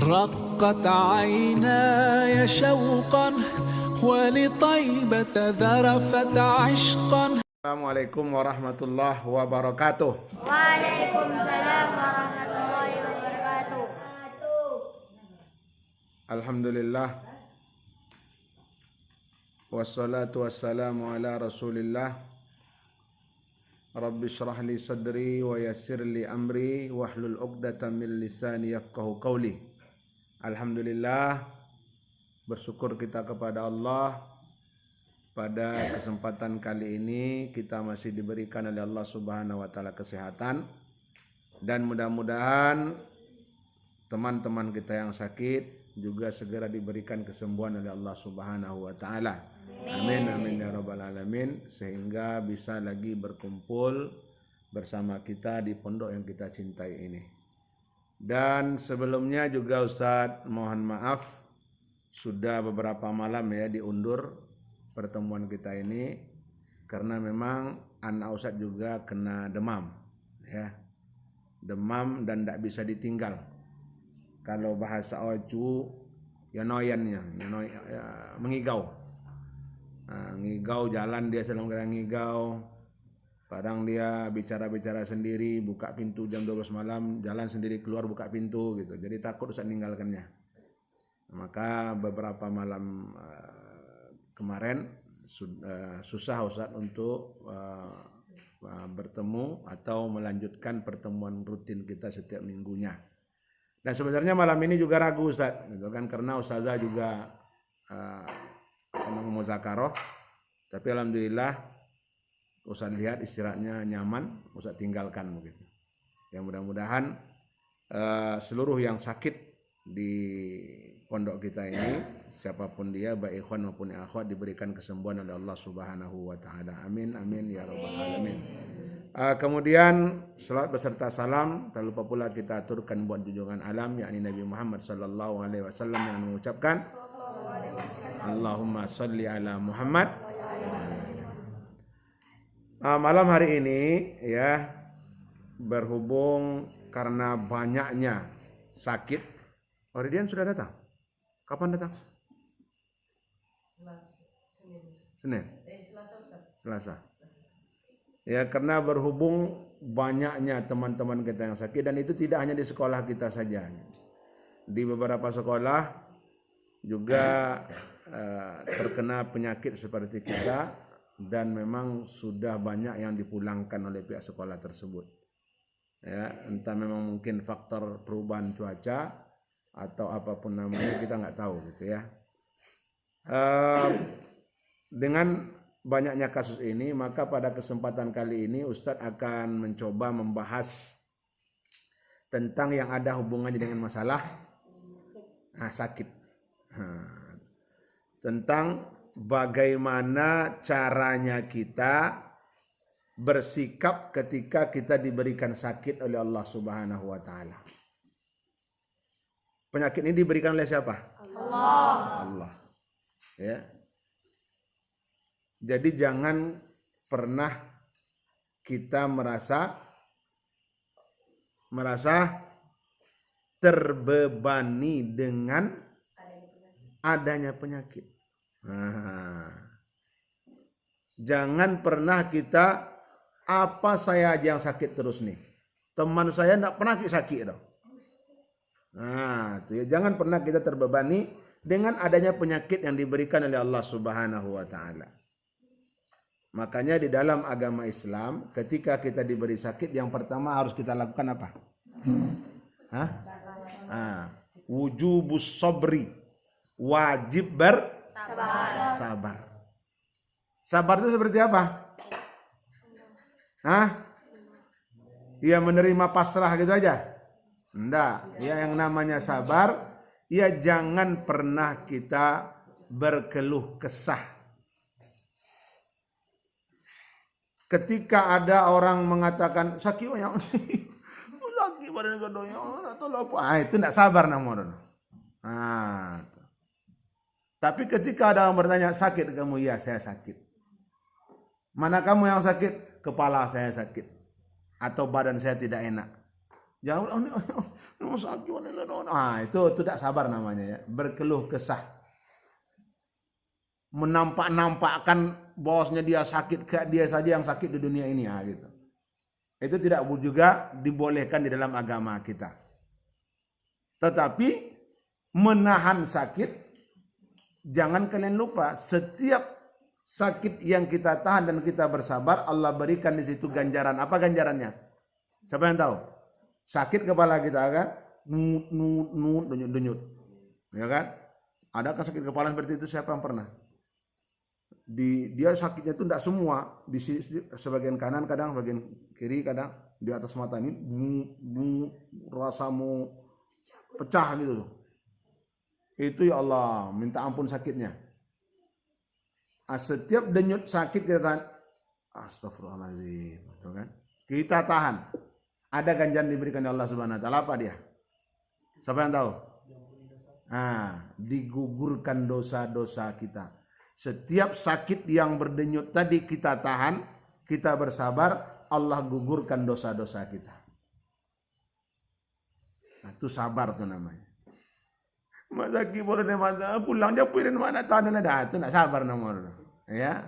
رقت عيناي شوقا ولطيبة ذرفت عشقا. Assalamualaikum warahmatullahi wabarakatuh. Waalaikumsalam warahmatullahi wabarakatuh. Alhamdulillah. Wassalatu wassalamu ala Rasulillah. Rabbi shrah li sadri wa yassir li amri wahlul 'uqdatam min lisani yafqahu qawli. Alhamdulillah, bersyukur kita kepada Allah. Pada kesempatan kali ini kita masih diberikan oleh Allah Subhanahu wa taala kesehatan, dan mudah-mudahan teman-teman kita yang sakit juga segera diberikan kesembuhan oleh Allah Subhanahu wa taala. Amin amin ya rabbal alamin, sehingga bisa lagi berkumpul bersama kita di pondok yang kita cintai ini. Dan sebelumnya juga Ustadz mohon maaf, sudah beberapa malam ya diundur pertemuan kita ini karena memang anak Ustadz juga kena demam ya. Demam dan tidak bisa ditinggal. Kalau bahasa Oju ya noyannya, mengigau. Ngigau jalan dia sedang ngigau. Kadang dia bicara-bicara sendiri, buka pintu jam 12 malam, jalan sendiri keluar buka pintu gitu. Jadi takut Ustadz meninggalkannya. Maka beberapa malam kemarin susah Ustadz untuk bertemu atau melanjutkan pertemuan rutin kita setiap minggunya. Dan sebenarnya malam ini juga ragu Ustadz, gitu kan, karena Ustazah juga muzakarah. Tapi alhamdulillah Ustadz lihat istirahatnya nyaman, Ustadz tinggalkan begitu. Ya mudah-mudahan seluruh yang sakit di pondok kita ini, siapapun dia, baik ikhwan maupun akhwat, diberikan kesembuhan oleh Allah Subhanahu wa taala. Amin amin ya rabbal alamin. Kemudian salat beserta salam tak lupa pula kita aturkan buat junjungan alam yakni Nabi Muhammad sallallahu alaihi wasallam yang mengucapkan Allahumma shalli ala Muhammad. Malam hari ini ya, berhubung karena banyaknya sakit. Oridian sudah datang? Kapan datang? Senin. Selasa. Ya, karena berhubung banyaknya teman-teman kita yang sakit, dan itu tidak hanya di sekolah kita saja. Di beberapa sekolah juga terkena penyakit seperti kita, dan memang sudah banyak yang dipulangkan oleh pihak sekolah tersebut. Ya, entah memang mungkin faktor perubahan cuaca atau apapun namanya, kita nggak tahu gitu ya. Dengan banyaknya kasus ini, maka pada kesempatan kali ini Ustadz akan mencoba membahas tentang yang ada hubungannya dengan masalah sakit. Tentang bagaimana caranya kita bersikap ketika kita diberikan sakit oleh Allah Subhanahu wa taala. Penyakit ini diberikan oleh siapa? Allah. Ya. Jadi jangan pernah kita merasa terbebani dengan adanya penyakit. Jangan pernah kita, apa saya aja yang sakit terus nih, teman saya tidak pernah sakit dong. Itu ya, jangan pernah kita terbebani dengan adanya penyakit yang diberikan oleh Allah Subhanahu wa taala. Makanya di dalam agama Islam, ketika kita diberi sakit, yang pertama harus kita lakukan apa? Wujubus sabri, wajib bersabar. Sabar itu seperti apa? Ya menerima pasrah gitu aja? Enggak. Ya, yang namanya sabar, ya jangan pernah kita berkeluh kesah. Ketika ada orang mengatakan sakit yang lagi badan gadonya atau apa, itu tidak sabar namanya. Tapi ketika ada orang bertanya, sakit kamu? Ya, saya sakit. Mana kamu yang sakit? Kepala saya sakit atau badan saya tidak enak. Jangan Itu tidak sabar namanya ya. Berkeluh kesah. Menampak-nampakkan bahwasanya dia sakit, kayak dia saja yang sakit di dunia ini ya, gitu. Itu tidak juga dibolehkan di dalam agama kita. Tetapi menahan sakit, jangan kalian lupa, setiap sakit yang kita tahan dan kita bersabar, Allah berikan di situ ganjaran. Apa ganjarannya? Siapa yang tahu? Sakit kepala kita kan, denyut, ya kan? Adakah sakit kepala seperti itu? Siapa yang pernah? Dia sakitnya itu tidak semua, di sebagian kanan kadang, bagian kiri kadang, di atas mata ini rasa mau pecah gitu. Itu ya Allah, minta ampun sakitnya. Setiap denyut sakit kita tahan, astagfirullahaladzim, kan? Kita tahan. Ada ganjaran diberikan oleh Allah Subhanahu wa taala, apa dia? Siapa yang tahu? Digugurkan dosa-dosa kita. Setiap sakit yang berdenyut tadi kita tahan, kita bersabar, Allah gugurkan dosa-dosa kita. Itu sabar tuh namanya. Masa boleh masa pulangnya pulang mana tahan ada, itu nak sabar namanya. Ya.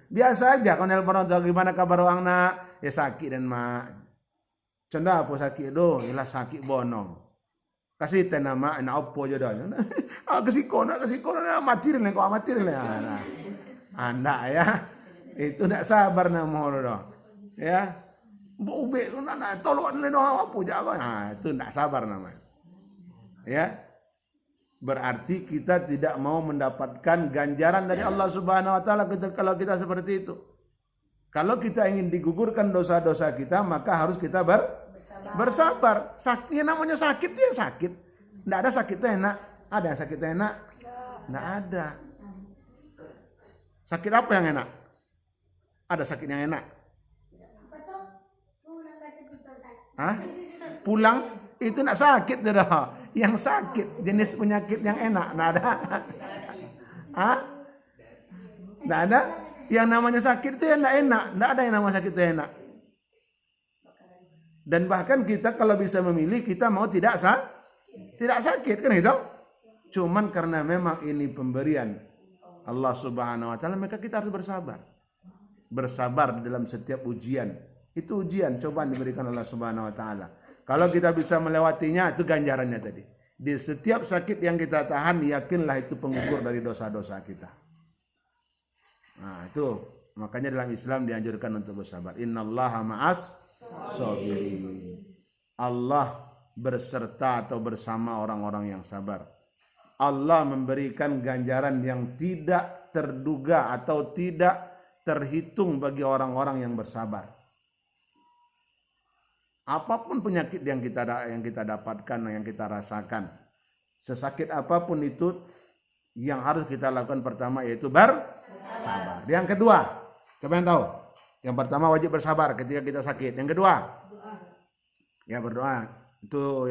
Biasa aja kalau nelpon orang gimana kabar orang nak, ya sakit dan mak. Canda apa sakit doh, ialah sakit bonong. Kasih nama enak opo je dah. Kasih kona amatir le kau amatir le. Anda ya. Itu nak sabar nama dah. Ya. Ube nak tolong le doa apa jaga. Itu nak sabar namanya. Ya. Berarti kita tidak mau mendapatkan ganjaran dari Allah Subhanahu wa taala kalau kita seperti itu. Kalau kita ingin digugurkan dosa-dosa kita, maka harus kita bersabar. Sakit namanya sakit ya sakit. Tidak ada sakitnya enak. Ada yang sakitnya enak? Tidak ada. Sakit apa yang enak? Ada sakit yang enak? Pulang itu tidak sakit dah. Yang sakit jenis penyakit yang enak, tidak ada. Tidak ada. Yang namanya sakit itu yang tidak enak. Tidak ada yang namanya sakit itu enak. Dan bahkan kita kalau bisa memilih, kita mau tidak sakit kan itu. Cuman karena memang ini pemberian Allah Subhanahu wa taala, maka kita harus bersabar. Bersabar dalam setiap ujian. Itu ujian, cobaan diberikan Allah Subhanahu wa taala. Kalau kita bisa melewatinya, itu ganjarannya tadi. Di setiap sakit yang kita tahan, yakinlah itu penggugur dari dosa-dosa kita. Nah, itu makanya dalam Islam dianjurkan untuk bersabar. Innallaha ma'as sabirin. Allah berserta atau bersama orang-orang yang sabar. Allah memberikan ganjaran yang tidak terduga atau tidak terhitung bagi orang-orang yang bersabar. Apapun penyakit yang kita dapatkan, yang kita rasakan, sesakit apapun itu, yang harus kita lakukan pertama yaitu bersabar. Yang kedua, siapa yang tahu? Yang pertama wajib bersabar ketika kita sakit. Yang kedua, ya berdoa. Itu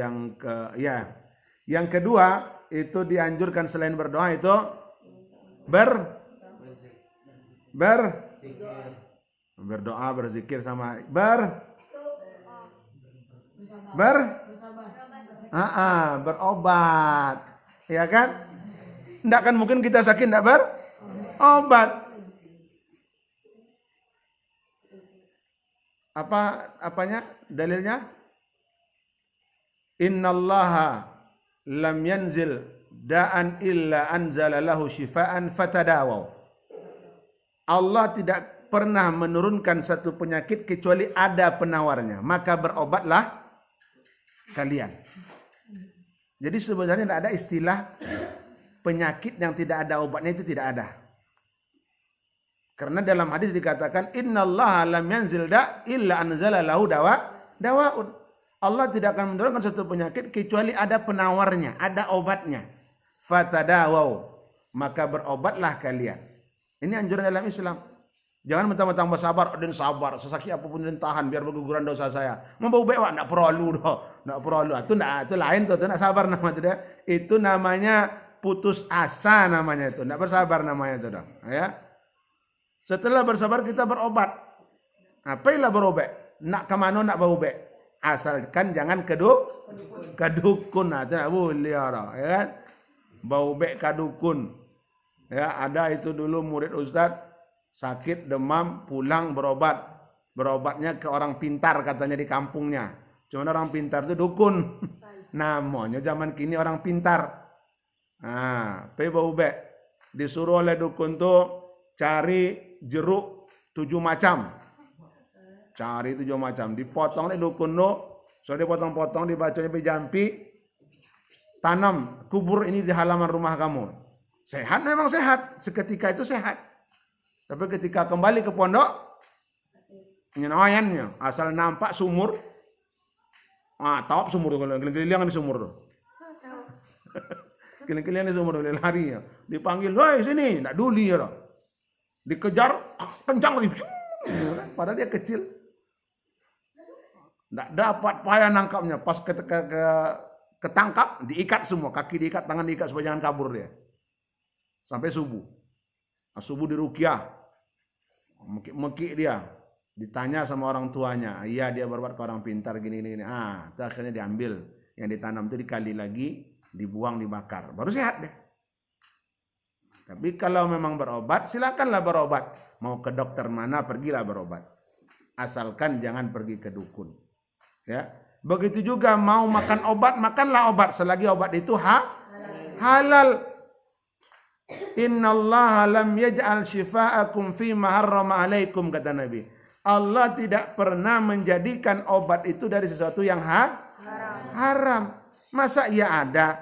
Yang kedua itu dianjurkan selain berdoa itu berdoa, berzikir sama berobat. Ya kan? Tidak kan mungkin kita sakit tidak berobat. Apanya dalilnya? Innallaha lam yanzil da'an illa anzala lahu shifaan fatadawaw. Allah tidak pernah menurunkan satu penyakit kecuali ada penawarnya, maka berobatlah kalian. Jadi sebenarnya tidak ada istilah penyakit yang tidak ada obatnya, itu tidak ada. Karena dalam hadis dikatakan innallaha lam yanzil da illa anzala lahu dawaun. Allah tidak akan menurunkan satu penyakit kecuali ada penawarnya, ada obatnya. Fatadawaw, maka berobatlah kalian. Ini anjuran dalam Islam. Jangan mentang-mentang bersabar dan sabar, sesakit apapun dan tahan biar berguguran dosa saya. Mau bau bewak enggak perlu doh, enggak perlu. Itu lain tuh, enggak sabar namanya. Itu namanya putus asa namanya itu, enggak bersabar namanya itu dong, ya. Setelah bersabar kita berobat. Apailah berobat? Nak ke mana nak berobat? Asalkan jangan Kadukun nah, tak boleh orang, ya kan? Bau bek kadukun. Ya, ada itu dulu murid ustaz sakit demam pulang berobat. Berobatnya ke orang pintar katanya di kampungnya. Cuma orang pintar itu dukun. Namanya zaman kini orang pintar. Nah, bau bek disuruh oleh dukun tuh cari jeruk 7 macam. Cari 7 macam, dipotong oleh dukun tuh. So dia potong-potong, dibacanya jampi, tanam, kubur ini di halaman rumah kamu. Sehat memang sehat, seketika itu sehat. Tapi ketika kembali ke pondok, nyenayannya, asal nampak sumur, tawap sumur tuh, keliling-keliling di sumur tuh. Keliling-keliling di sumur tuh, lari ya. Dipanggil, woi sini, tak duli ya. Dikejar, kencang lagi. Padahal dia kecil. Nggak dapat payah nangkapnya. Pas ketangkap, diikat semua. Kaki diikat, tangan diikat supaya jangan kabur dia. Sampai subuh. Nah, subuh diruqyah. Mekik dia. Ditanya sama orang tuanya. Iya dia berbuat ke orang pintar gini. Itu akhirnya diambil. Yang ditanam itu dikali lagi. Dibuang, dibakar. Baru sehat deh. Tapi kalau memang berobat, silakanlah berobat. Mau ke dokter mana, pergilah berobat. Asalkan jangan pergi ke dukun. Ya, begitu juga mau makan obat, makanlah obat selagi obat itu halal. Innallaha lam yaj'al shifa'akum fi ma harrama 'alaikum, kata Nabi. Allah tidak pernah menjadikan obat itu dari sesuatu yang haram. Masa iya ada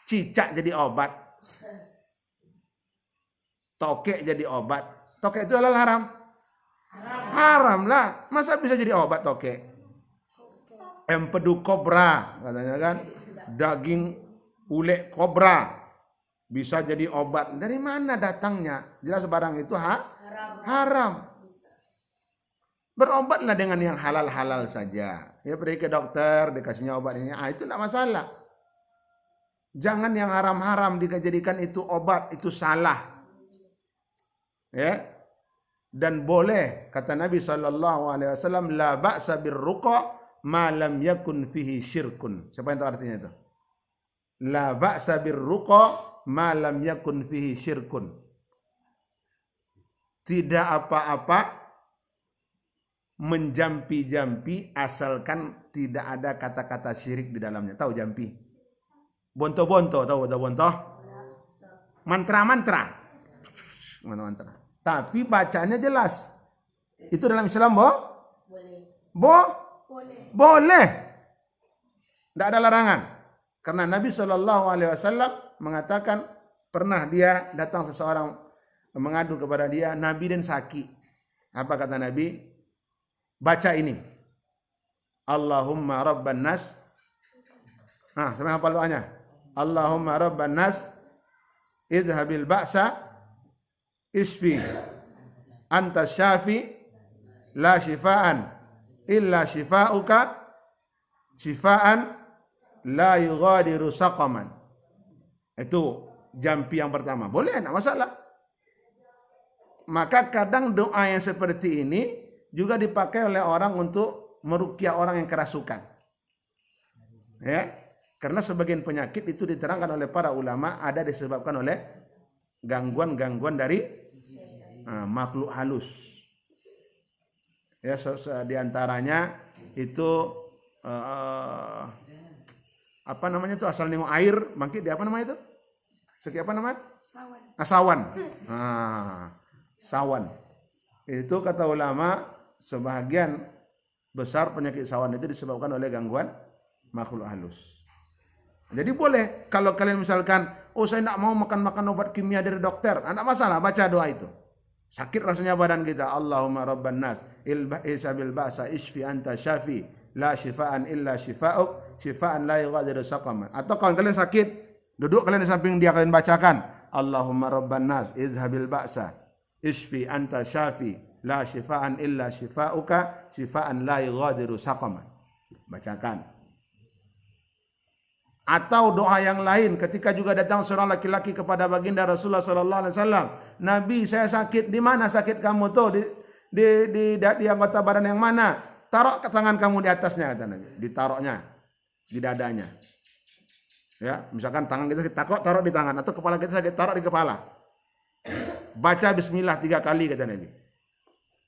cicak jadi obat? Tokek jadi obat. Tokek itu halal haram? Haram lah. Masa bisa jadi obat tokek? Empedu kobra katanya kan, daging ulek kobra bisa jadi obat. Dari mana datangnya? Jelas barang itu haram. Berobatlah dengan yang halal-halal saja. Ya pergi ke dokter, dikasihnya obat ini, itu tidak masalah. Jangan yang haram-haram dijadikan itu obat, itu salah. Ya. Dan boleh kata Nabi SAW, la ba'sa birruqa ma lam yakun fihi syirkun. Siapa yang tahu artinya itu? La ba'sa birruqa ma lam yakun fihi syirkun. Tidak apa-apa menjampi-jampi asalkan tidak ada kata-kata syirik di dalamnya. Tahu jampi? Bonto-bonto, tahu bonto? Mantra-mantra. Mantra. Tapi bacanya jelas. Itu dalam Islam, boleh. Tidak ada larangan. Karena Nabi SAW mengatakan pernah dia datang seseorang mengadu kepada dia, Nabi dan sakit. Apa kata Nabi? Baca ini. Allahumma rabban nas. Sampai hafal doanya. Allahumma rabban nas idhabil ba'sa isfi anta syafi la shifaan illa shifa'uka shifaan la yughadiru saqaman. Itu jampi yang pertama. Boleh, enggak masalah. Maka kadang doa yang seperti ini juga dipakai oleh orang untuk meruqyah orang yang kerasukan. Ya, karena sebagian penyakit itu diterangkan oleh para ulama ada disebabkan oleh gangguan-gangguan dari makhluk halus. Ya, di antaranya itu apa namanya itu asal nengok air bangkit di apa namanya itu? Seki apa namanya? Sawan. Sawan. Itu kata ulama sebahagian besar penyakit sawan itu disebabkan oleh gangguan makhluk halus. Jadi boleh kalau kalian misalkan, saya tidak mau makan obat kimia dari dokter, tidak masalah, baca doa itu. Sakit rasanya badan kita, Allahumma rabban nas ilba'isabil ba'sa isfi anta syafi la shifaan illa shifa'uk shifaan la yughadiru saqaman. Atau kalau kalian sakit, duduk kalian di samping dia, kalian bacakan Allahumma rabban nas idhabil ba'sa isfi anta syafi la shifaan illa shifa'uka shifaan la yughadiru saqaman. Bacakan. Atau doa yang lain ketika juga datang seorang laki-laki kepada baginda Rasulullah sallallahu alaihi wasallam, Nabi, saya sakit. Di mana sakit kamu tuh? Di anggota badan yang mana? Taruh tangan kamu di atasnya, kata Nabi. Ditaruhnya. di dadanya. Ya, misalkan tangan kita sakit, taruh di tangan, atau kepala kita sakit, taruh di kepala. Baca bismillah 3 kali kata Nabi.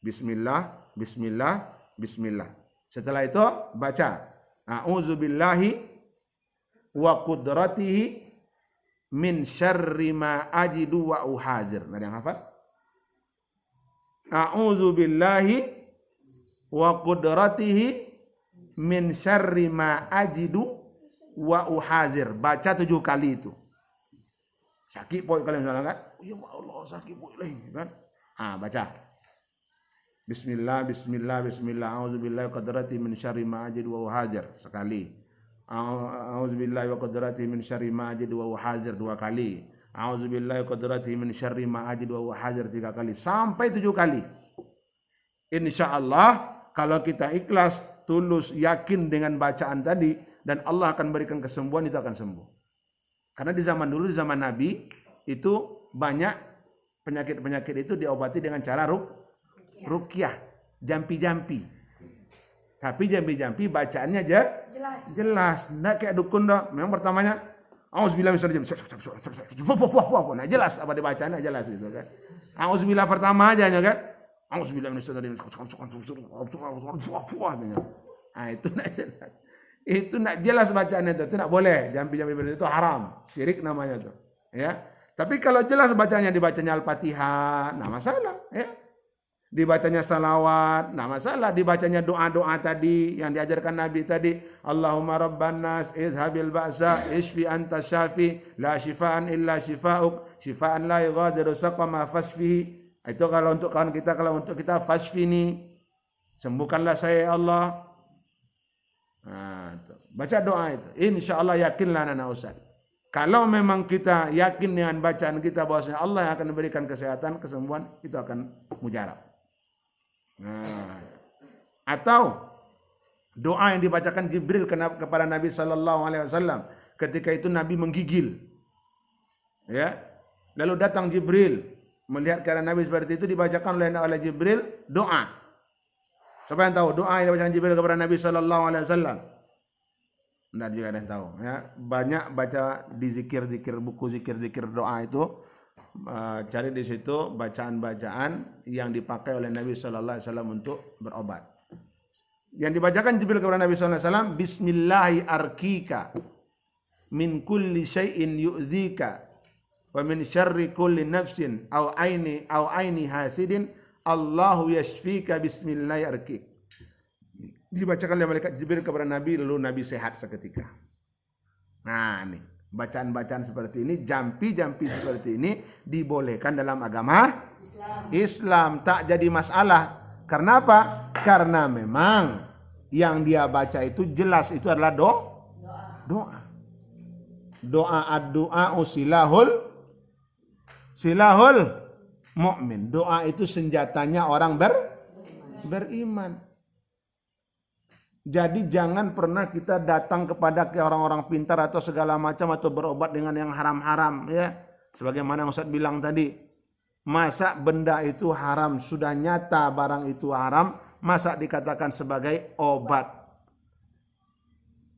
Bismillah, bismillah, bismillah. Setelah itu baca a'udzubillahi wa qudratihi min syarri ma ajidu wa uhadzir. Ada yang hafal? A'udzubillahi wa qudratihi min syarri ma ajidu wa uhadzir. Baca 7 kali itu. Sakit boy kalian misalnya kan? Ya Allah sakit boy lah kan? Baca. Bismillah, bismillah, bismillah. A'udzubillahi wa qudratihi min syarri ma ajidu wa uhadzir. Sekali. A'udzubillahi wa qudratihi min syarri ma ajidu wa uhadzir 2 kali. A'udzubillahi wa qudratihi min syarri ma ajidu wa uhadzir 3 kali. Sampai 7 kali. Insyaallah kalau kita ikhlas, tulus, yakin dengan bacaan tadi dan Allah akan berikan kesembuhan, itu akan sembuh. Karena di zaman dulu, di zaman Nabi itu banyak penyakit-penyakit itu diobati dengan cara ruqyah, jampi-jampi. Tapi jampi-jampi bacaannya aja jelas. Nggak kayak dukun dong. Memang pertamanya auzubillah misalnya nah jelas apa dibacaannya jelas gitu kan. Auzubillah pertama aja kan. Auzubillah minasyaitonir rajim. Itu nggak jelas. Itu nggak jelas bacaannya itu nggak boleh. Jampi-jampi itu haram, syirik namanya tuh. Ya. Tapi kalau jelas bacanya, dibacanya Al-Fatihah, nggak masalah. Ya. Dibacanya salawat, nggak masalah. Dibacanya doa-doa tadi yang diajarkan Nabi tadi. Allahumma rabban nas idhabil ba'sa ishfi anta syafi la shifaan illa shifauk shifaan la yughadiru saqama fasfihi. Itu kalau untuk kawan kita, kalau untuk kita fasfini, sembuhkanlah saya ya Allah. Baca doa itu. Insyaallah yakinlah anak Ustaz. Kalau memang kita yakin dengan bacaan kita bahwasanya Allah yang akan memberikan kesehatan, kesembuhan, itu akan mujarab. Atau doa yang dibacakan Jibril kepada Nabi sallallahu alaihi wasallam ketika itu Nabi menggigil. Ya. Lalu datang Jibril melihat keadaan Nabi seperti itu, dibacakan oleh Jibril doa. Siapa yang tahu doa yang dibacakan Jibril kepada Nabi sallallahu alaihi wasallam? Enggak juga ada yang tahu ya. Banyak baca di zikir-zikir, buku zikir-zikir doa itu, cari di situ bacaan-bacaan yang dipakai oleh Nabi sallallahu alaihi wasallam untuk berobat. Yang dibacakan Jibril kepada Nabi sallallahu alaihi wasallam, bismillahi arkika min kulli syai'in yu'dzika wa min syarri kulli nafsin aw aini hasidin Allahu yashfika bismillahi arkik. Dibacakan oleh malaikat Jibril kepada Nabi, lalu Nabi sehat seketika. Nah, ini bacaan-bacaan seperti ini, jampi-jampi seperti ini dibolehkan dalam agama Islam. Tak jadi masalah. Karena apa? Karena memang yang dia baca itu jelas, itu adalah doa. Doa silahul mukmin. Doa itu senjatanya orang beriman. Jadi jangan pernah kita datang kepada orang-orang pintar atau segala macam atau berobat dengan yang haram-haram ya. Sebagaimana Ustaz bilang tadi, masa benda itu haram, sudah nyata barang itu haram, masa dikatakan sebagai obat?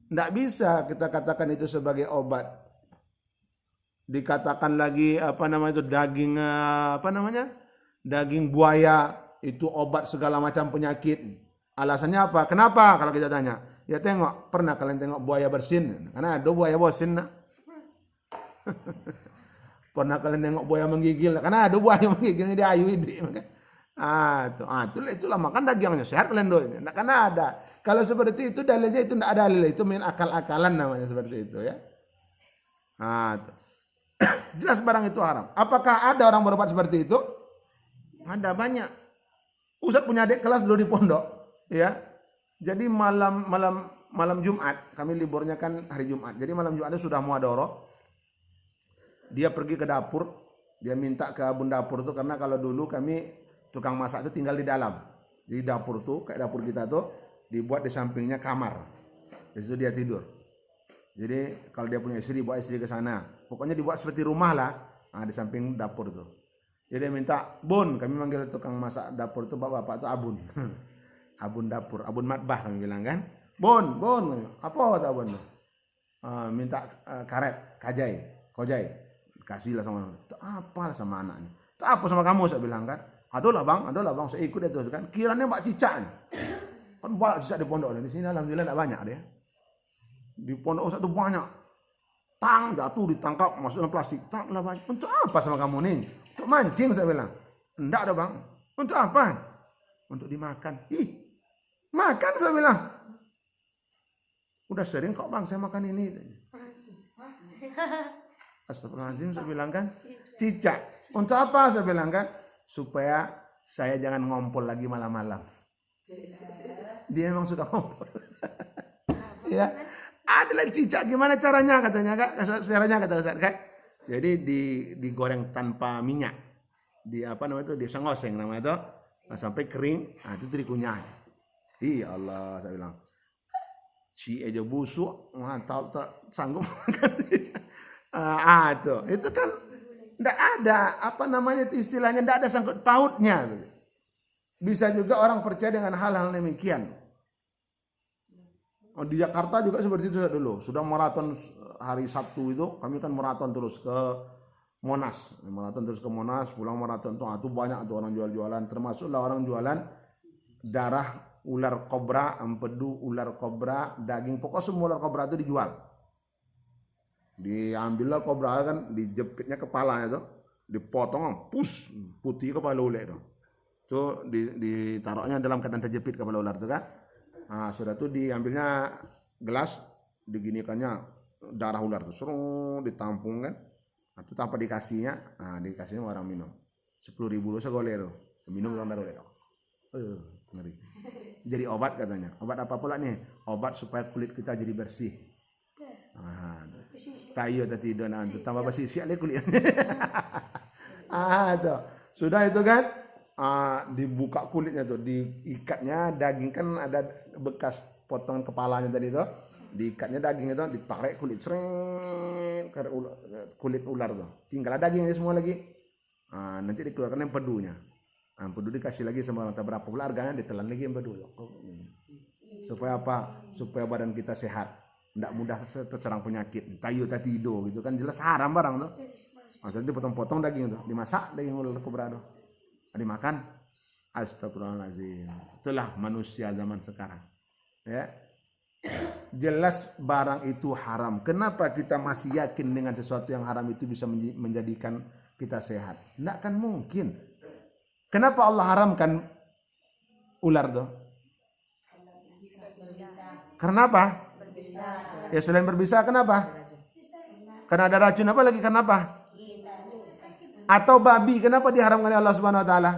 Tidak bisa kita katakan itu sebagai obat. Dikatakan lagi daging buaya itu obat segala macam penyakit. Alasannya apa? Kenapa? Kalau kita tanya, ya tengok, pernah kalian tengok buaya bersin? Karena ada buaya bersin. Pernah kalian tengok buaya menggigil? Karena ada buaya menggigil, dia ayu ini. Itulah makan dagingnya sehat kalian doa. Karena ada. Kalau seperti itu dalilnya itu tidak ada dalil, itu main akal-akalan namanya seperti itu ya. Jelas barang itu haram. Apakah ada orang berobat seperti itu? Ada banyak. Ustaz punya adik kelas dulu di pondok. Ya, jadi malam Jumat, kami liburnya kan hari Jumat. Jadi malam Jumatnya sudah muadharah. Dia pergi ke dapur, dia minta ke abun dapur itu, karena kalau dulu kami tukang masak itu tinggal di dalam. Jadi dapur tuh kayak dapur kita tuh dibuat di sampingnya kamar. Di situ dia tidur. Jadi kalau dia punya istri, bawa istri ke sana. Pokoknya dibuat seperti rumah lah, di samping dapur tuh. Jadi dia minta, "Bun," kami manggil tukang masak dapur tuh bapak-bapak tuh abun. Abun dapur, abun matbah kami bilang kan. Bon, apa kata abun? minta karet, kojai. Kasihlah sama anak. Itu apa sama anaknya? Itu apa sama kamu, saya bilang kan. Adolah bang, saya ikut itu kan. Kiranya Mbak Cicak nih. Kan banyak cicak di pondok. Di sini alhamdulillah tidak banyak dia. Di pondok Ustaz itu banyak. Tang jatuh ditangkap masuk dalam plastik. Tak lah banyak. Untuk apa sama kamu nih? Untuk mancing, saya bilang. Enggak ada bang. Untuk apa? Untuk dimakan. Ih, makan, saya bilang. Udah sering kok bang saya makan ini. Astagfirullahaladzim, saya bilang kan. Cicak. Untuk apa, saya bilang kan? Supaya saya jangan ngompol lagi malam-malam. Dia memang suka ngompol. Ya, adalah cicak, gimana caranya katanya kak? Caranya kata Ustaz kan? Jadi digoreng tanpa minyak. Di apa namanya itu? Disengoseng namanya itu. Nah, sampai kering, nah itu dikunyah. Iya Allah, saya bilang. Si aja busuk, tahu tak sanggup makan. Itu kan enggak ada apa namanya itu istilahnya, enggak ada sangkut pautnya. Bisa juga orang percaya dengan hal-hal demikian. Di Jakarta juga seperti itu dulu. Sudah maraton hari Sabtu itu, kami kan maraton terus ke Monas. Pulang maraton itu banyak tuh orang jual-jualan. Termasuklah orang jualan darah ular kobra, empedu ular kobra, daging, pokok semua ular kobra itu dijual. Diambillah kobra kan, dijepitnya kepalanya tuh, dipotong, putih kepala ular itu. Tuh ditaruhnya dalam keadaan terjepit kepala ular itu kan. Nah, sudah tuh diambilnya gelas, diginikannya darah ular tuh, suruh ditampung kan. Itu tanpa dikasihnya, dikasihnya orang minum. 10.000 segoleh tuh, minum orang darah ular. Ngeri. Jadi obat katanya. Obat apa pula nih? Obat supaya kulit kita jadi bersih. Tayo tadi donan tu tambah bersih siap le kulitnya. Tuh. Sudah itu kan dibuka kulitnya tuh, diikatnya daging kan ada bekas potongan kepalanya tadi tuh. Diikatnya daging itu, ditarik kulit sering ke kulit ular tuh. Tinggal dagingnya semua lagi. Nanti dikeluarkan empedunya. Empedu dikasih lagi sama entah berapa pula harganya, ditelan lagi empedu. Supaya apa? Supaya badan kita sehat. Tidak mudah terserang penyakit, tayu tatido gitu kan, jelas haram barang tuh. Jadi dipotong-potong daging tuh, dimasak daging ular kobra tuh, dimakan. Astagfirullahaladzim. Itulah manusia zaman sekarang. Ya, jelas barang itu haram. Kenapa kita masih yakin dengan sesuatu yang haram itu bisa menjadikan kita sehat? Tidak kan mungkin. Kenapa Allah haramkan ular tuh? Karena apa? Ya selain berbisa, kenapa? Karena ada racun, apa lagi? Kenapa? Atau babi, kenapa diharamkan oleh Allah Subhanahu wa taala?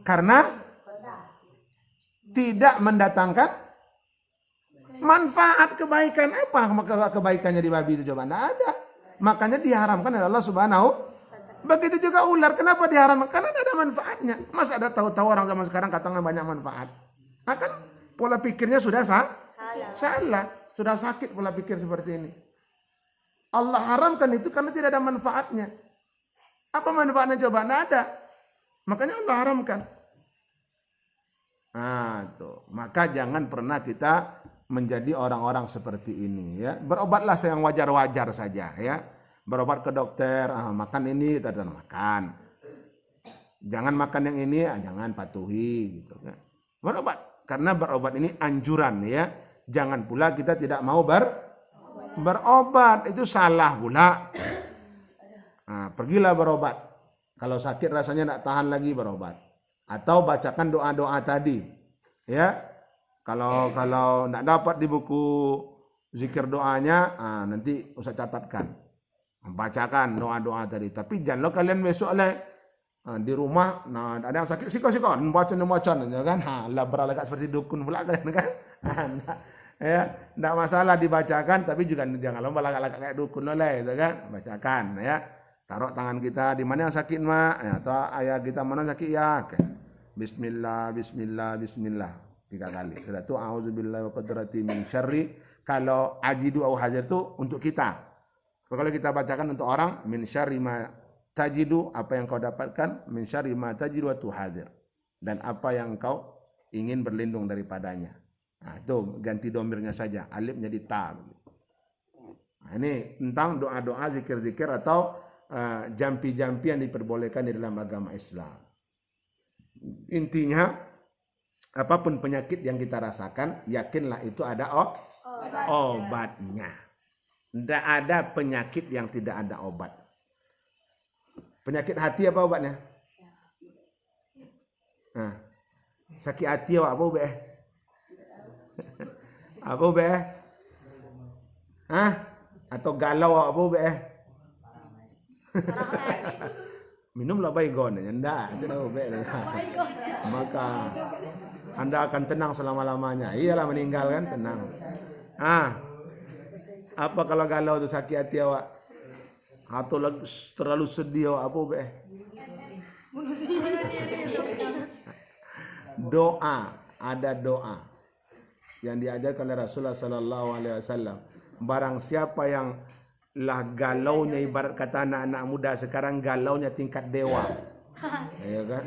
Karena tidak mendatangkan manfaat kebaikan. Apa kebaikannya di babi itu coba? Tidak ada. Makanya diharamkan oleh Allah Subhanahu. Begitu juga ular, kenapa diharamkan? Karena tidak ada manfaatnya. Masa ada tahu-tahu orang zaman sekarang katakan banyak manfaat? Nah kan pola pikirnya sudah salah. Sudah sakit pola pikir seperti ini. Allah haramkan itu karena tidak ada manfaatnya. Apa manfaatnya coba? Tidak ada. Makanya Allah haramkan. Maka jangan pernah kita menjadi orang-orang seperti ini ya. Berobatlah yang wajar-wajar saja ya. Berobat ke dokter, makan ini, tidak makan. Jangan makan yang ini, jangan patuhi gitu ya. Berobat, karena berobat ini anjuran ya. Jangan pula kita tidak mau berobat, itu salah pula. Pergilah berobat. Kalau sakit rasanya tidak tahan lagi, berobat. Atau bacakan doa-doa tadi. Ya. Kalau tidak dapat di buku zikir doanya, nanti usah catatkan. Bacakan doa-doa tadi. Tapi janganlah kalian besok di rumah, ada yang sakit, siko-siko, baca ya kan? Lah beralagak seperti dukun pula kan? Ya, tidak masalah dibacakan, tapi juga jangan lomba lagak-lagak kayak dukun oleh, gitu kan? Bacakan, ya. Taruh tangan kita di mana yang sakit mak, ya, atau ayah kita mana sakit ya. Okay. Bismillah, Bismillah, Bismillah 3 kali. Sudah tu auzubillahi wa qudrati min syarri. Kalau ajidu au hajar itu untuk kita. Kalau kita bacakan untuk orang, min syarri ma tajidu, apa yang kau dapatkan, min syarri ma tajidu wa tuhadir, dan apa yang kau ingin berlindung daripadanya. Nah, itu ganti domirnya saja, alif menjadi ta. Nah, ini tentang doa-doa, zikir-zikir atau jampi-jampi yang diperbolehkan di dalam agama Islam. Intinya, apapun penyakit yang kita rasakan, yakinlah itu ada obatnya. Tidak ada penyakit yang tidak ada obat. Penyakit hati apa obatnya? Nah, sakit hati apa obat? Apa obat? Hah? Atau galau apa obat? Minumlah baygon, enggak, itu dah obat. Maka Anda akan tenang selama-lamanya. Iyalah meninggal kan tenang. Apa kalau galau tu sakit hati awak? Atau terlalu sedih awak, apa obat? Doa, ada doa yang diajarkan oleh Rasulullah sallallahu alaihi wasallam. Barang siapa yang lah galaunya, ibarat kata anak-anak muda sekarang galaunya tingkat dewa. Ya kan?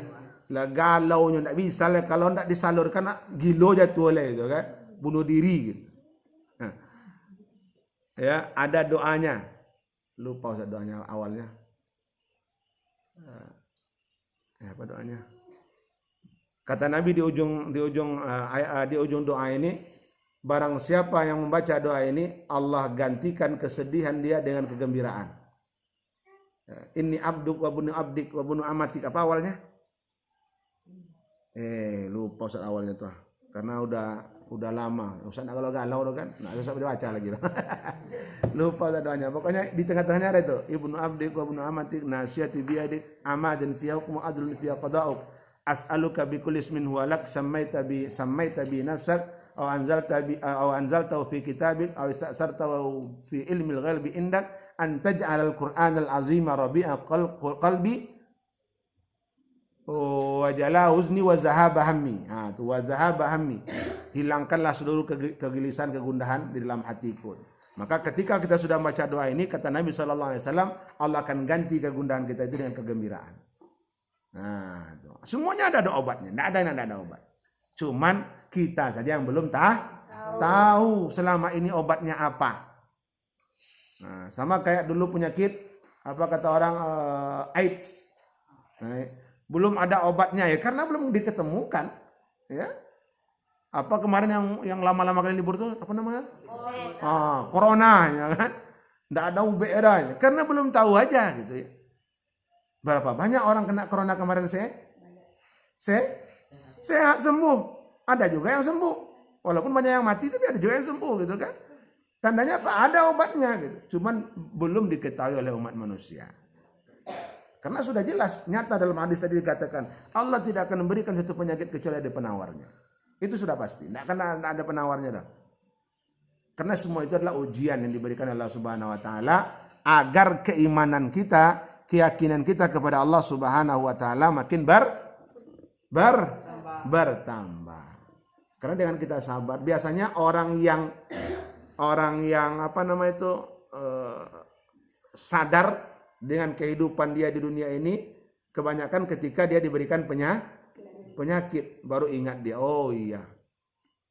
Lah galaunya tak bisa lah, kalau tak disalurkan gilo jatuh oleh itu kan. Bunuh diri gitu. Ya, ada doanya. Lupa Ustaz doanya awalnya. Apa doanya? Kata Nabi di ujung doa ini, barang siapa yang membaca doa ini, Allah gantikan kesedihan dia dengan kegembiraan. Inni abduk wa bunu abdik wa bunu amatik. Apa awalnya? Lupa Ustaz awalnya tuh. Karena udah lama. Ustaz kalau galau kan, usah baca lagi. Lupa Ustaz doanya. Pokoknya di tengah-tengahnya ada itu. Ibnu abdik wa bunu amatik nasyati biyadik amadin fi hukmu adlun fi qada'uk. As'aluka bi kulli ismin huwa lak sammaita bi nafsak aw anzaltahu fi kitabik aw ista'sartahu fi ilmil ghaibi indak an taj'al al-Qur'an al-azima rabi'a qalbi wa jala huzni wa zahaba hammi. Tu wa zahaba hammi. Hilangkanlah seluruh kegelisahan, kegundahan di dalam hatiku. Maka ketika kita sudah baca doa ini, kata Nabi sallallahu alaihi wasallam, Allah akan ganti kegundahan kita itu dengan kegembiraan. Semuanya ada obatnya, tidak ada obat. Cuman kita saja yang belum tahu selama ini obatnya apa. Sama kayak dulu penyakit apa kata orang AIDS. Belum ada obatnya ya karena belum diketemukan. Ya. Apa kemarin yang lama-lama kali libur tuh apa namanya? Corona ya kan. Tidak ada UBR-nya karena belum tahu aja gitu ya. Berapa banyak orang kena corona kemarin sehat sembuh. Ada juga yang sembuh. Walaupun banyak yang mati tapi ada juga yang sembuh gitu kan. Tandanya apa? Ada obatnya gitu. Cuman belum diketahui oleh umat manusia. Karena sudah jelas nyata dalam hadis tadi dikatakan Allah tidak akan memberikan satu penyakit kecuali ada penawarnya. Itu sudah pasti. Tidak akan ada penawarnya dah. Karena semua itu adalah ujian yang diberikan Allah Subhanahu wa taala agar keimanan kita, keyakinan kita kepada Allah Subhanahu wa taala makin bertambah. Karena dengan kita sabar, biasanya orang yang sadar dengan kehidupan dia di dunia ini, kebanyakan ketika dia diberikan penyakit baru ingat dia, oh iya,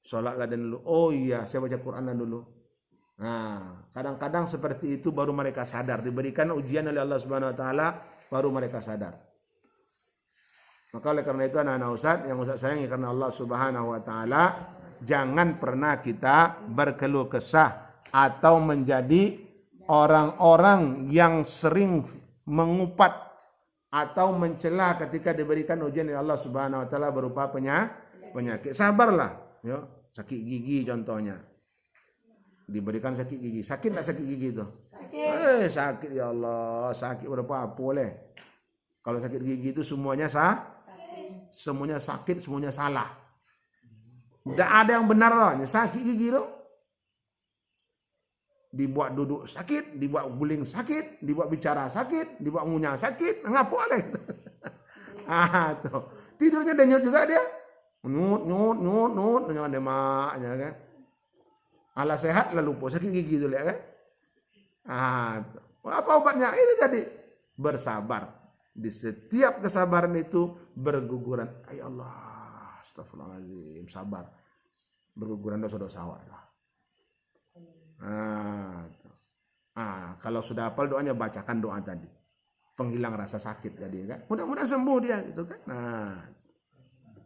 sholatlah dan dulu, oh iya, saya baca Quran dan dulu. Nah, kadang-kadang seperti itu baru mereka sadar, diberikan ujian oleh Allah Subhanahu wa taala baru mereka sadar. Maka oleh karena itu anak-anak Ustaz yang Ustaz sayangi karena Allah Subhanahu wa taala, jangan pernah kita berkeluh kesah atau menjadi orang-orang yang sering mengupat atau mencela ketika diberikan ujian oleh Allah Subhanahu wa taala berupa penyakit. Sabarlah, ya. Sakit gigi contohnya. Diberikan sakit gigi. Sakit enggak sakit gigi itu? Sakit. Sakit ya Allah, sakit berapa boleh. Kalau sakit gigi itu semuanya semuanya sakit, semuanya salah. Tidak ada yang benar loh. Sakit gigi loh. Dibuat duduk sakit, dibuat guling sakit, dibuat bicara sakit, dibuat ngunyah sakit, ngapa boleh? Tuh. Tidurnya denyut juga dia. Nyut, dengan demaknya kan. Ala sehat lalu lupa sakit gigi itu lihat kan. Apa obatnya? Itu tadi bersabar. Di setiap kesabaran itu berguguran. Ya Allah, astagfirullahaladzim, sabar. berguguran dosa-dosa awak. Kalau sudah hafal doanya, bacakan doa tadi, penghilang rasa sakit tadi kan, mudah-mudahan sembuh dia gitu kan.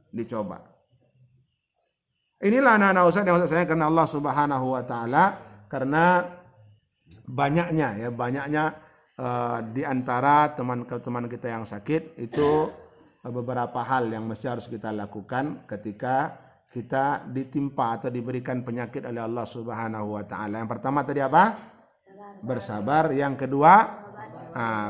Dicoba. Inilah anak-anak ustaz yang maksud saya karena Allah Subhanahu wa taala, karena banyaknya di antara teman-teman kita yang sakit itu beberapa hal yang mesti harus kita lakukan ketika kita ditimpa atau diberikan penyakit oleh Allah Subhanahu wa taala. Yang pertama tadi apa? Bersabar. Yang kedua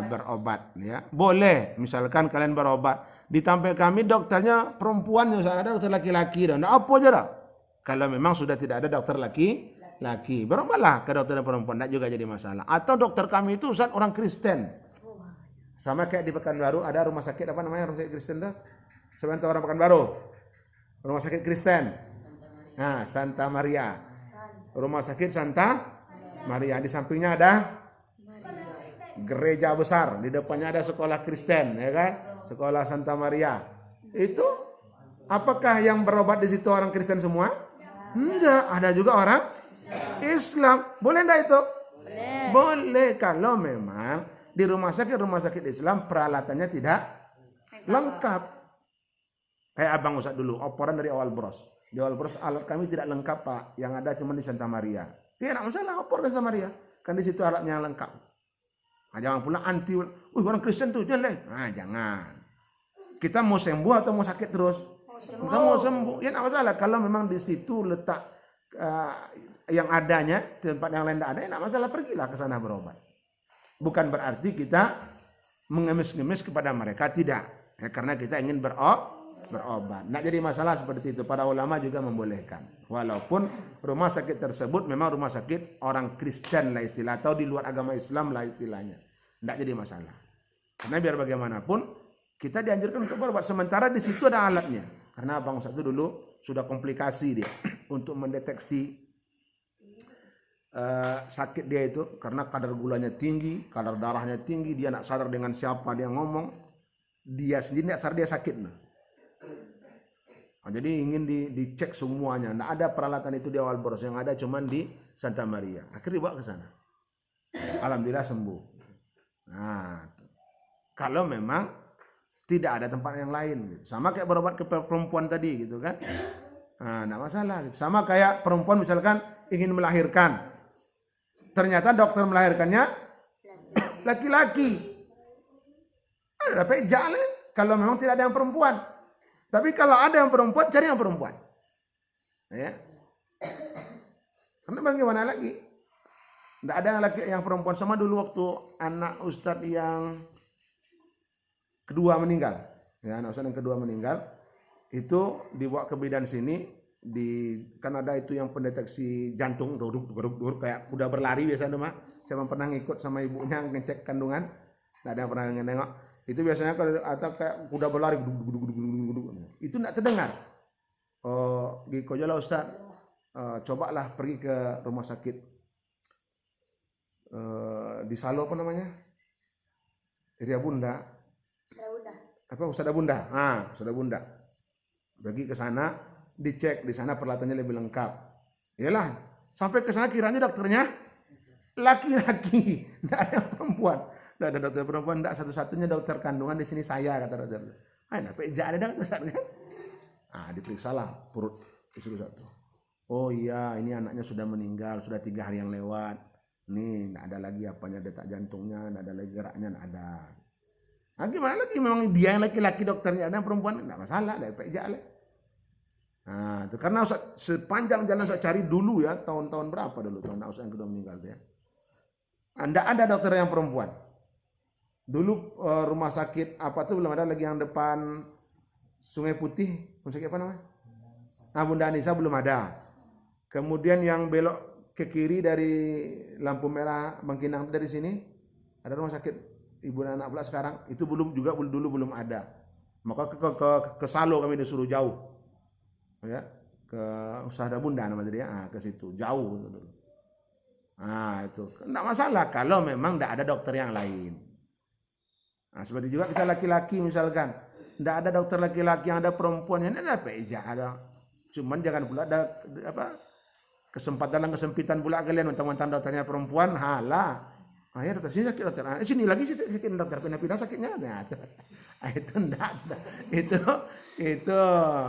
berobat ya. Boleh misalkan kalian berobat, di tempat kami dokternya perempuan, ada dokter laki-laki dan apa aja dah. Kalau memang sudah tidak ada dokter laki-laki, berobatlah ke dokter perempuan, tidak juga jadi masalah. Atau dokter kami itu Ustaz orang Kristen. Sama kayak di Pekanbaru ada rumah sakit apa namanya, rumah sakit Kristen tuh? Sebentar orang Pekanbaru. Rumah sakit Kristen. Santa Maria. Rumah sakit Santa Maria. Di sampingnya ada gereja besar, di depannya ada sekolah Kristen, ya kan? Sekolah Santa Maria. Itu apakah yang berobat di situ orang Kristen semua? Enggak, ada juga orang Islam. Boleh enggak itu? Boleh kalau memang di rumah sakit Islam peralatannya tidak lengkap. Kayak abang Ustaz dulu, operan dari awal bros. Di awal bros alat kami tidak lengkap Pak, yang ada cuma di Santa Maria. Dia enggak masalah opor ke Santa Maria, kan di situ alatnya lengkap. Jangan pula anti, orang Kristen tuh jelek. Jangan. Kita mau sembuh atau mau sakit terus? Kita mau sembuh. Ya enggak masalah kalau memang di situ letak yang adanya, tempat yang lain tidak ada, enggak masalah, pergilah ke sana berobat. Bukan berarti kita mengemis-ngemis kepada mereka, tidak. Ya, karena kita ingin berobat. Nggak jadi masalah seperti itu. Para ulama juga membolehkan. Walaupun rumah sakit tersebut memang rumah sakit orang Kristen lah istilah, atau di luar agama Islam lah istilahnya. Nggak jadi masalah. Karena biar bagaimanapun kita dianjurkan untuk berobat. Sementara di situ ada alatnya. Karena Abang Ustaz itu dulu sudah komplikasi dia untuk mendeteksi sakit dia itu, karena kadar gulanya tinggi, kadar darahnya tinggi, dia nak sadar dengan siapa dia ngomong, dia sendiri nak sadar dia sakit. Jadi ingin dicek semuanya. Nggak ada peralatan itu di awal boros, yang ada cuman di Santa Maria. Akhirnya dibawa ke sana. Alhamdulillah sembuh. Kalau memang tidak ada tempat yang lain, sama kayak berobat ke perempuan tadi gitu kan, nggak masalah. Sama kayak perempuan misalkan ingin melahirkan, ternyata dokter melahirkannya laki-laki, dapat jalan. Kalau memang tidak ada yang perempuan. Tapi kalau ada yang perempuan, cari yang perempuan. Ya. Karena bagaimana lagi? Tidak ada yang perempuan. Sama dulu waktu anak Ustadz yang kedua meninggal. Ya, anak Ustadz yang kedua meninggal. Itu dibawa ke bidan sini. Kan ada itu yang pendeteksi jantung. Duduk, kayak udah berlari biasanya mah. Saya pernah ngikut sama ibunya ngecek kandungan. Tidak ada yang pernah nengok. Itu biasanya kalau atau kayak kuda berlari itu tidak terdengar. Gikojola Ustaz, cobalah pergi ke rumah sakit di Salo apa namanya? Ria Bunda. Usada Bunda. Usada Bunda. Pergi ke sana, dicek di sana peralatannya lebih lengkap. Iyalah, sampai ke sana kiranya dokternya laki-laki, tidak ada perempuan. Tidak ada dokter perempuan, tidak, satu-satunya dokter kandungan di sini saya, kata dokter. Ada dokter kan? Diperiksalah perut istri satu. Oh iya, ini anaknya sudah meninggal, sudah 3 hari yang lewat. Nih, tidak ada lagi apanya, detak jantungnya, tidak ada lagi geraknya, tidak ada. Gimana lagi? Memang dia yang laki-laki dokternya, ada perempuan, tidak masalah, tidak PJ. Itu karena sepanjang jalan saya cari dulu ya, tahun-tahun berapa dulu tahun Ustaz yang kedua meninggal ya. Tidak ada dokter yang perempuan. Dulu rumah sakit apa tuh belum ada lagi yang depan Sungai Putih, rumah sakit apa namanya? Bunda Anissa belum ada. Kemudian yang belok ke kiri dari lampu merah Bangkinang dari sini ada rumah sakit ibu dan anak pula sekarang, itu dulu belum ada. Maka ke Salo kami disuruh jauh. Ya, ke Usada Bunda nama dia, ke situ jauh dulu. Itu enggak masalah kalau memang enggak ada dokter yang lain. Seperti juga kita laki-laki misalkan, tidak ada dokter laki-laki yang ada perempuan, ini ada PJ ada. Cuman jangan pula ada kesempatan dan kesempitan pula kalian mentang-mentang dokternya perempuan, halah. Ya dokter, sini sakit dokter. Sini lagi sakit dokter, pindah-pindah sakitnya. Nah, itu enggak. Itu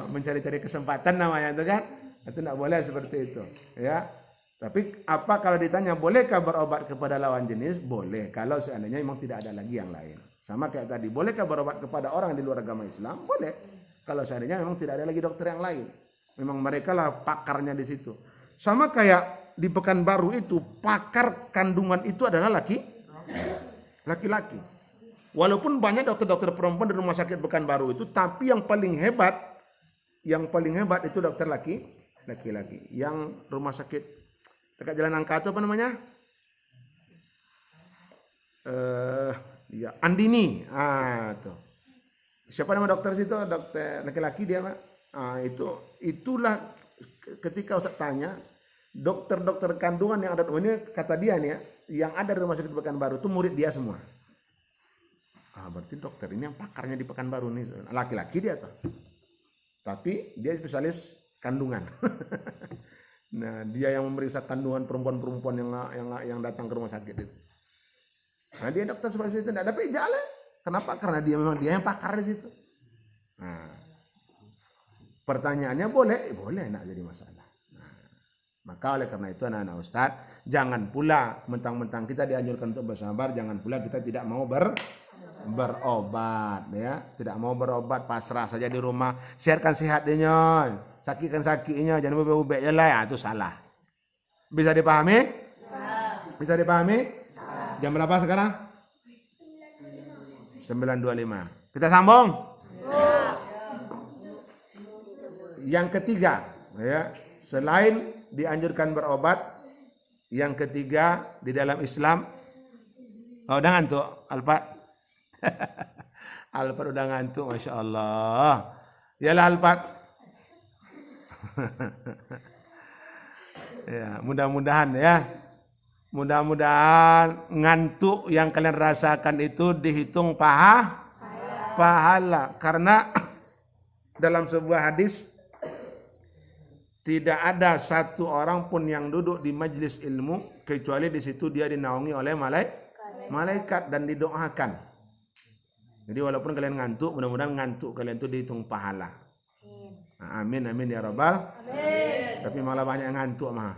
mencari-cari kesempatan namanya itu kan. Itu enggak boleh seperti itu, ya. Tapi apa kalau ditanya bolehkah berobat kepada lawan jenis? Boleh. Kalau seandainya memang tidak ada lagi yang lain. Sama kayak tadi, bolehkah berobat kepada orang di luar agama Islam? Boleh. Kalau seandainya memang tidak ada lagi dokter yang lain. Memang mereka lah pakarnya di situ. Sama kayak di Pekanbaru itu, pakar kandungan itu adalah laki-laki. Walaupun banyak dokter-dokter perempuan di rumah sakit Pekanbaru itu, tapi yang paling hebat itu dokter laki-laki. Yang rumah sakit dekat Jalan Angka itu apa namanya? Ya, Andini. Tuh. Siapa nama dokter situ? Dokter laki-laki dia, Pak. Itulah ketika Ustaz tanya, dokter-dokter kandungan yang ada, ini kata dia nih ya, yang ada di rumah sakit Pekanbaru itu murid dia semua. Berarti dokter ini yang pakarnya di Pekanbaru nih, laki-laki dia tuh. Tapi dia spesialis kandungan. Nah, dia yang memeriksa kandungan perempuan-perempuan yang datang ke rumah sakit itu. Nah, dia dokter spesialis itu, enggak ada jalan. Kenapa? Karena dia memang dia yang pakar di situ. Nah, pertanyaannya boleh enggak jadi masalah. Maka oleh karena itu anak-anak Ustaz, jangan pula mentang-mentang kita dianjurkan untuk bersabar, jangan pula kita tidak mau berobat ya. Tidak mau berobat, pasrah saja di rumah. Siarkan sehat dia, sakitkan sakitnya, jangan bebek-bebek je lah, ya, itu salah. Bisa dipahami? Bisa dipahami? Jam berapa sekarang? 9.25. Kita sambung. Yang ketiga, ya, selain dianjurkan berobat, yang ketiga di dalam Islam, udah ngantuk Alfat? Alfat udah ngantuk, Masya Allah. Yalah Alfat. Ya, mudah-mudahan ya. Mudah-mudahan ngantuk yang kalian rasakan itu dihitung pahala. Karena dalam sebuah hadis, tidak ada satu orang pun yang duduk di majelis ilmu kecuali di situ dia dinaungi oleh malaikat dan didoakan. Jadi walaupun kalian ngantuk, mudah-mudahan ngantuk kalian itu dihitung pahala. Amin amin ya rabbal. Tapi malah banyak yang ngantuk mah.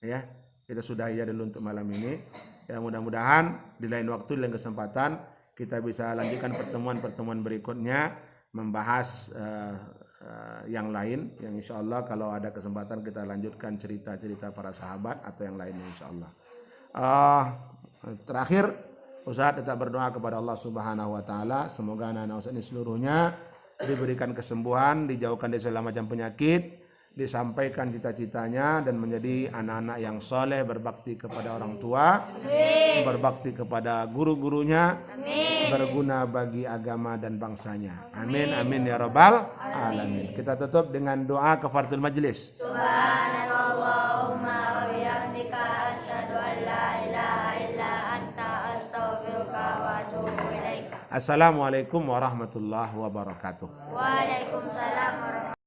Ya, kita sudahi ya dulu untuk malam ini. Ya, mudah-mudahan di lain waktu, di lain kesempatan kita bisa lanjutkan pertemuan-pertemuan berikutnya membahas yang lain, yang insya Allah kalau ada kesempatan kita lanjutkan cerita-cerita para sahabat atau yang lainnya insya Allah. Terakhir Ustaz tetap berdoa kepada Allah Subhanahu Wa Taala, semoga anak-anak Ustaz ini seluruhnya diberikan kesembuhan, dijauhkan dari segala macam penyakit, disampaikan cita-citanya dan menjadi anak-anak yang soleh, berbakti kepada orang tua, berbakti kepada guru-gurunya, berguna bagi agama dan bangsanya. Amin amin ya rabbal alamin. Kita tutup dengan doa kafaratul majlis. Subhanallahumma wa bihamdika asyhadu an la ilaha illa anta astaghfiruka wa atubu ilaik. Assalamualaikum warahmatullahi wabarakatuh. Waalaikumsalam warahmatullahi wabarakatuh.